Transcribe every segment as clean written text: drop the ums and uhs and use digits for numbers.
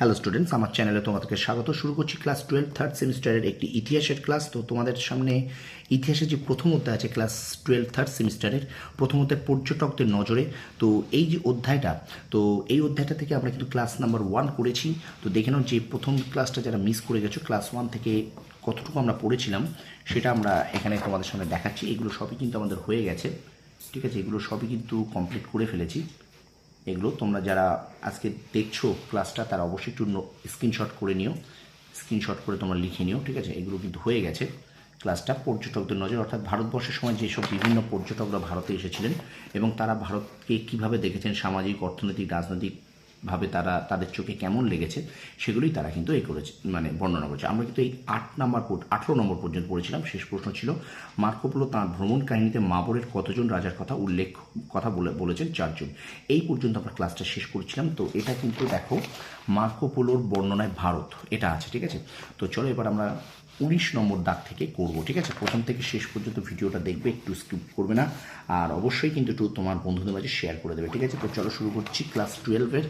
Hello students, আমার চ্যানেলে তোমাদেরকে স্বাগত। শুরু করছি ক্লাস 12 থার্ড সেমিস্টারের একটি ইতিহাসের ক্লাস। তো তোমাদের সামনে ইতিহাসের যে প্রথম অধ্যায় আছে ক্লাস 12 থার্ড সেমিস্টারের প্রথম অধ্যায় পর্যটকদের নজরে। তো এই যে অধ্যায়টা, তো এই অধ্যায়টা থেকে আমরা কিন্তু ক্লাস নাম্বার 1 করেছি। তো দেখে নাও যে প্রথম ক্লাসটা যারা মিস করে গেছো, ক্লাস 1 থেকে কতটুকু আমরা পড়েছিলাম সেটা আমরা এখানে তোমাদের সামনে দেখাচ্ছি। এগুলো সবই কিন্তু আমাদের হয়ে গেছে, ঠিক আছে? এগুলো সবই কিন্তু কমপ্লিট করে ফেলেছি। এগুলো তোমরা যারা আজকে দেখছো ক্লাসটা তারা অবশ্যই একটু স্ক্রিনশট করে নিও, স্ক্রিনশট করে তোমরা লিখে নিও, ঠিক আছে? এগুলো কিন্তু হয়ে গেছে ক্লাসটা। পর্যটকদের নজর, অর্থাৎ ভারতবর্ষের সময় যেসব বিভিন্ন পর্যটকরা ভারতে এসেছিলেন এবং তারা ভারতকে কীভাবে দেখেছেন, সামাজিক, অর্থনৈতিক, রাজনৈতিকভাবে তারা তাদের চোখে কেমন লেগেছে সেগুলোই তারা কিন্তু করেছে, মানে বর্ণনা করেছে। আমরা কিন্তু এই 18 নম্বর পর্যন্ত পড়েছিলাম। শেষ প্রশ্ন ছিল মার্কো পোলো তাঁর ভ্রমণ কাহিনীতে মাবরের কতজন রাজার কথা বলেছেন? 4 জন। এই পর্যন্ত আমরা ক্লাসটা শেষ করেছিলাম। তো এটা কিন্তু দেখো মার্কো পোলোর বর্ণনায় ভারত এটা আছে, ঠিক আছে? তো চলো এবার আমরা 19 নম্বর দাগ থেকে করব, ঠিক আছে? প্রথম থেকে শেষ পর্যন্ত ভিডিওটা দেখবে, একটু স্কিপ করবে না, আর অবশ্যই কিন্তু একটু তোমার বন্ধুদের মাঝে শেয়ার করে দেবে, ঠিক আছে? তো চলো শুরু করছি ক্লাস 12-এর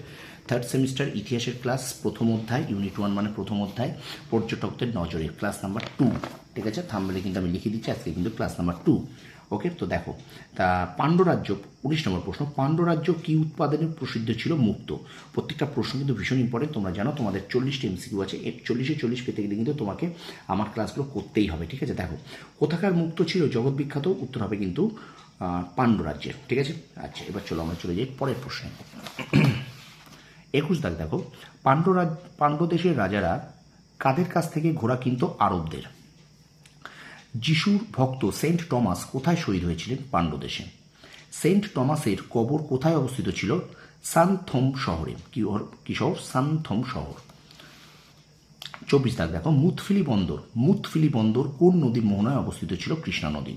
থার্ড সেমিস্টার ইতিহাসের ক্লাস, প্রথম অধ্যায়, ইউনিট 1 মানে প্রথম অধ্যায়, পর্যটকদের নজরে, ক্লাস নাম্বার 2, ঠিক আছে? থাম্বনেলে কিন্তু আমি লিখে দিচ্ছি আজকে কিন্তু ক্লাস নাম্বার 2। ওকে, তো দেখো, তা পাণ্ড্যরাজ্য, 19 নম্বর প্রশ্ন, পাণ্ড্যরাজ্য কি উৎপাদনে প্রসিদ্ধ ছিল? মুক্ত। প্রত্যেকটা প্রশ্ন কিন্তু ভীষণ ইম্পর্টেন্ট। তোমরা জানো তোমাদের 40টা এমসিকিউ আছে, 40-এ 40 পেতে গেলে কিন্তু তোমাকে আমার ক্লাসগুলো করতেই হবে, ঠিক আছে? দেখো, কোথাকার মুক্ত ছিল জগৎ বিখ্যাত? উত্তর হবে কিন্তু পাণ্ড্যরাজ্যের, ঠিক আছে? আচ্ছা, এবার চলো আমরা চলে যাই পরের প্রশ্নে। 21 দাগ দেখো, পাণ্ড্য দেশের রাজারা কাদের কাছ থেকে ঘোড়া কিনত? আরবদের। যিশুর ভক্ত সেন্ট টমাস কোথায় শহীদ হয়েছিলেন? পাণ্ড্যদেশে। সেন্ট টমাসের কবর কোথায় অবস্থিত ছিল? সানথোম শহরে। কি শহর? সানথোম শহর। 24 দাগ দেখো, মুতফিলি বন্দর কোন নদীর মোহনায় অবস্থিত ছিল? কৃষ্ণা নদী।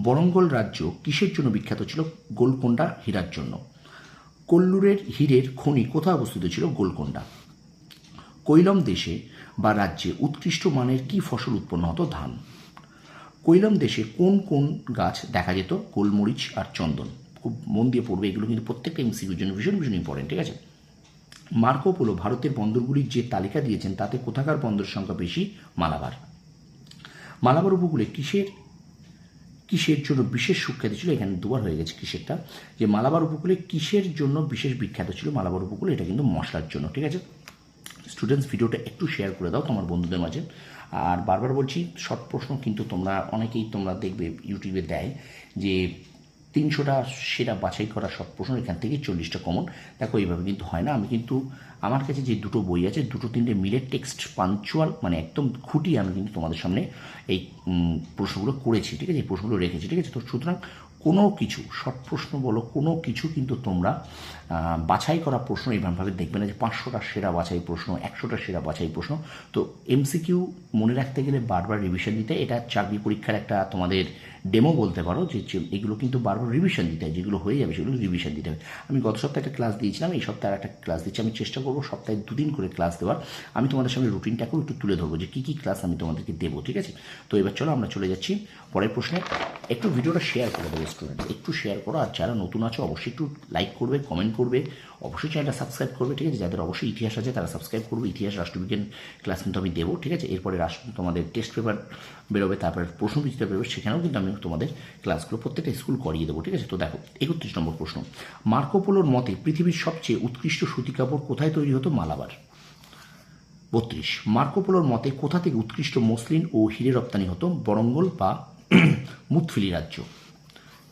বরঙ্গল রাজ্য কিসের জন্য বিখ্যাত ছিল? গোলকোন্ডা হীরার জন্য। কোল্লুরের হীরের খনি কোথায় অবস্থিত ছিল? গোলকোন্ডা। কৈলম দেশে বা রাজ্যে উৎকৃষ্ট মানের কি ফসল উৎপন্ন হতো? ধান। কৈলম দেশে কোন কোন গাছ দেখা যেত? গোলমরিচ আর চন্দন। খুব মন দিয়ে পড়বে, এগুলো কিন্তু প্রত্যেকটা এমসিকিউর জন্য ভীষণ ভীষণ ইম্পর্টেন্ট, ঠিক আছে? মার্কো পোলো ভারতের বন্দরগুলির যে তালিকা দিয়েছেন তাতে কোথাকার বন্দরের সংখ্যা বেশি? মালাবার। মালাবার উপকূলে কিসের জন্য বিশেষ সুখ্যাতি ছিল? এখানে দুবার হয়ে গেছে কিসেরটা, যে মালাবার উপকূলে কিসের জন্য বিশেষ বিখ্যাত ছিল মালাবার উপকূলে? এটা কিন্তু মশলার জন্য, ঠিক আছে? স্টুডেন্টস, ভিডিওটা একটু শেয়ার করে দাও তোমার বন্ধুদের মাঝে। আর বারবার বলছি, শর্ট প্রশ্ন কিন্তু তোমরা দেখবে ইউটিউবে দেয় যে 300টা সেরা বাছাই করা শর্ট প্রশ্ন, এখান থেকে 40টা কমন। দেখো এইভাবে কিন্তু হয় না। আমি কিন্তু আমার কাছে যে দুটো বই আছে, দুটো তিনটে মিলে টেক্সট পাঞ্চুয়াল, মানে একদম খুঁটিয়ে আমি কিন্তু তোমাদের সামনে এই প্রশ্নগুলো করেছি, ঠিক আছে? এই প্রশ্নগুলো রেখেছি, ঠিক আছে? তো সুতরাং কোনো কিছু শর্ট প্রশ্ন বলো, কোনো কিছু কিন্তু তোমরা বাছাই করা প্রশ্ন এইভাবে দেখবে না যে 500টা সেরা বাছাই প্রশ্ন, 100টা সেরা বাছাই প্রশ্ন। তো এমসিকিউ মনে রাখতে গেলে বারবার রিভিশন দিতে, এটা চাকরি পরীক্ষার একটা তোমাদের ডেমো বলতে পারো, যে এগুলো কিন্তু বারবার রিভিশন দিতে হয়, যেগুলো হয়ে যাবে সেগুলো রিভিশন দিতে হবে। আমি গত সপ্তাহে একটা ক্লাস দিয়েছিলাম, এই সপ্তাহে একটা ক্লাস দিচ্ছি। আমি চেষ্টা করবো সপ্তাহে 2 দিন করে ক্লাস দেওয়ার। আমি তোমাদের সামনে রুটিনটাকেও একটু তুলে ধরবো যে কী কী ক্লাস আমি তোমাদেরকে দেবো, ঠিক আছে? তো এবার চলো আমরা চলে যাচ্ছি পরের প্রশ্নে। একটু ভিডিওটা শেয়ার করে দেবে স্টুডেন্ট, একটু শেয়ার করো। আর যারা নতুন আছো অবশ্যই একটু লাইক করবে, কমেন্ট করবে, অবশ্যই চ্যানেলটা সাবস্ক্রাইব করবে, ঠিক আছে? যাদের অবশ্যই ইতিহাস আছে তারা সাবস্ক্রাইব করবে। ইতিহাস, রাষ্ট্রবিজ্ঞান ক্লাস কিন্তু আমি দেবো, ঠিক আছে? এরপরে তোমাদের টেস্ট পেপার বেরোবে, তারপরে প্রশ্নবিচিত্র বেরোবে, সেখানেও কিন্তু আমি তোমাদের ক্লাসগুলো প্রত্যেকটা স্কুল করিয়ে দেবো, ঠিক আছে? তো দেখো 31 নম্বর প্রশ্ন, মার্কো পোলোর মতে পৃথিবীর সবচেয়ে উৎকৃষ্ট সুতি কাপড় কোথায় তৈরি হতো? মালাবার। 32, মার্কো পোলোর মতে কোথা থেকে উৎকৃষ্ট মসলিন ও হিরে রপ্তানি হতো? বরঙ্গল বা মুতফিলি রাজ্য।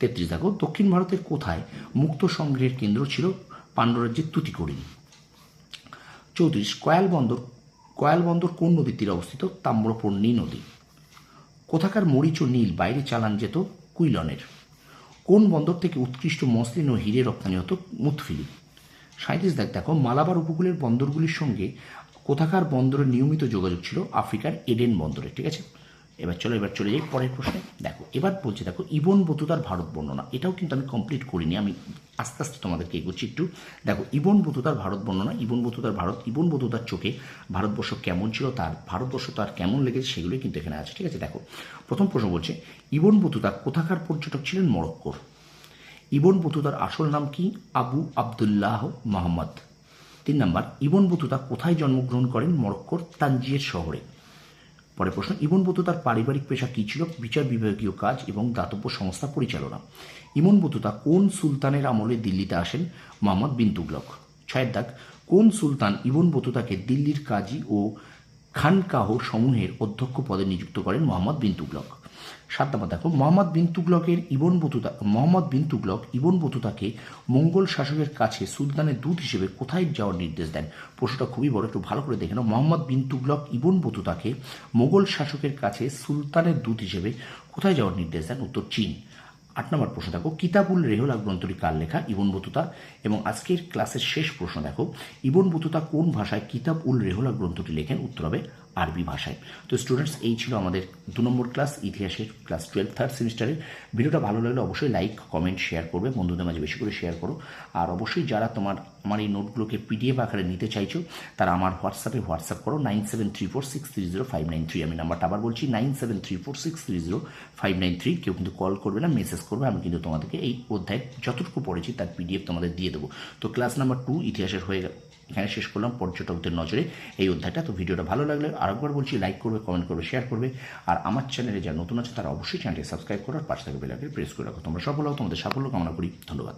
33 দেখো, দক্ষিণ ভারতের কোথায় মুক্ত সংগ্রহের কেন্দ্র ছিল? পাণ্ড্যরাজ্যের তুতিকোরিন। 34, কয়াল বন্দর কোন নদীর তীরে অবস্থিত? তাম্রপর্ণী নদী। কোথাকার মরিচ ও নীল বাইরে চালান যেত? কুইলনের। কোন বন্দর থেকে উৎকৃষ্ট মসলিন ও হিরে রপ্তানি হতো? মুতফিলি। 37 দেখো, মালাবার উপকূলের বন্দরগুলির সঙ্গে কোথাকার বন্দরের নিয়মিত যোগাযোগ ছিল? আফ্রিকার এডেন বন্দরে, ঠিক আছে? এবার চলে যাই পরের প্রশ্নে। দেখো এবার বলছে, দেখো ইবন বতুতার ভারত বর্ণনা, এটাও কিন্তু আমি কমপ্লিট করিনি, আমি আস্তে আস্তে তোমাদেরকে এগোচ্ছি একটু। দেখো ইবন বতুতার ভারত বর্ণনা, ইবন বতুতার চোখে ভারতবর্ষ কেমন ছিল, ভারতবর্ষ তার কেমন লেগেছে, সেগুলোই কিন্তু এখানে আছে, ঠিক আছে? দেখো প্রথম প্রশ্ন বলছে, ইবন বতুতা কোথাকার পর্যটক ছিলেন? মরক্কোর। ইবন বতুতার আসল নাম কি? আবু আবদুল্লাহ মোহাম্মদ। 3 নম্বর, ইবন বতুতা কোথায় জন্মগ্রহণ করেন? মরক্কোর তানজিয়ের শহরে। পরের প্রশ্ন, ইবন বতুতার পারিবারিক পেশা কী ছিল? বিচার বিভাগীয় কাজ এবং দাতব্য সংস্থা পরিচালনা। ইবন বতুতা কোন সুলতানের আমলে দিল্লিতে আসেন? মোহাম্মদ বিন তুগলক। 6 দাগ, কোন সুলতান ইবন বতুতাকে দিল্লির কাজী ও খানকাহ সমূহের অধ্যক্ষ পদে নিযুক্ত করেন? মোহাম্মদ বিন তুগলক। 7 নম্বর দেখো, মোহাম্মদ বিন তুগলক ইবন বতুতাকে মঙ্গল শাসকের কাছে সুলতানের দূত হিসেবে কোথায় যাওয়ার নির্দেশ দেন? প্রশ্নটা খুবই বড়, একটু ভালো করে দেখে নাও। মোহাম্মদ বিন তুগলক ইবন বতুতাকে মোগল শাসকের কাছে সুলতানের দূত হিসেবে কোথায় যাওয়ার নির্দেশ দেন? উত্তর চীন। 8 নম্বর প্রশ্ন দেখো, কিতাবুল রেহলা গ্রন্থটি কার লেখা? Ibn Battuta. এবং আজকের ক্লাসের শেষ প্রশ্ন দেখো, ইবন বতুতা কোন ভাষায় কিতাব উল রেহলা গ্রন্থটি লেখেন? উত্তর হবে আরবি ভাষায়। তো স্টুডেন্টস, এই ছিল আমাদের 2 নম্বর ক্লাস, ইতিহাসের ক্লাস 12 থার্ড সেমিস্টারের। ভিডিওটা ভালো লাগলে অবশ্যই লাইক, কমেন্ট, শেয়ার করবে, বন্ধুদের মাঝে বেশি করে শেয়ার করো। আর অবশ্যই যারা আমার এই নোটগুলোকে পিডিএফ আকারে নিতে চাইছো তারা আমার হোয়াটসঅ্যাপ করো 9734630593। আমি নাম্বারটা আবার বলছি 9734630593। কেউ কিন্তু কল করবে না, মেসেজ করবে, আমি কিন্তু তোমাদেরকে এই অধ্যায় যতটুকু পড়েছি তার পিডিএফ তোমাদের দিয়ে দেবো। তো ক্লাস নাম্বার 2 ইতিহাসের হয়ে গেল, এখানে শেষ করলাম পর্যটকদের নজরে এই অধ্যায়টা। তো ভিডিওটা ভালো লাগলে আরেকবার বলছি, লাইক করবে, কমেন্ট করবে, শেয়ার করবে। আর আমার চ্যানেলে যারা নতুন আছে তারা অবশ্যই চ্যানেলটি সাবস্ক্রাইব করার পাশে থাকা বেল আইকনটি প্রেস করে রাখো। তোমরা সফল হও, তোমাদের সাফল্য কামনা করি। ধন্যবাদ।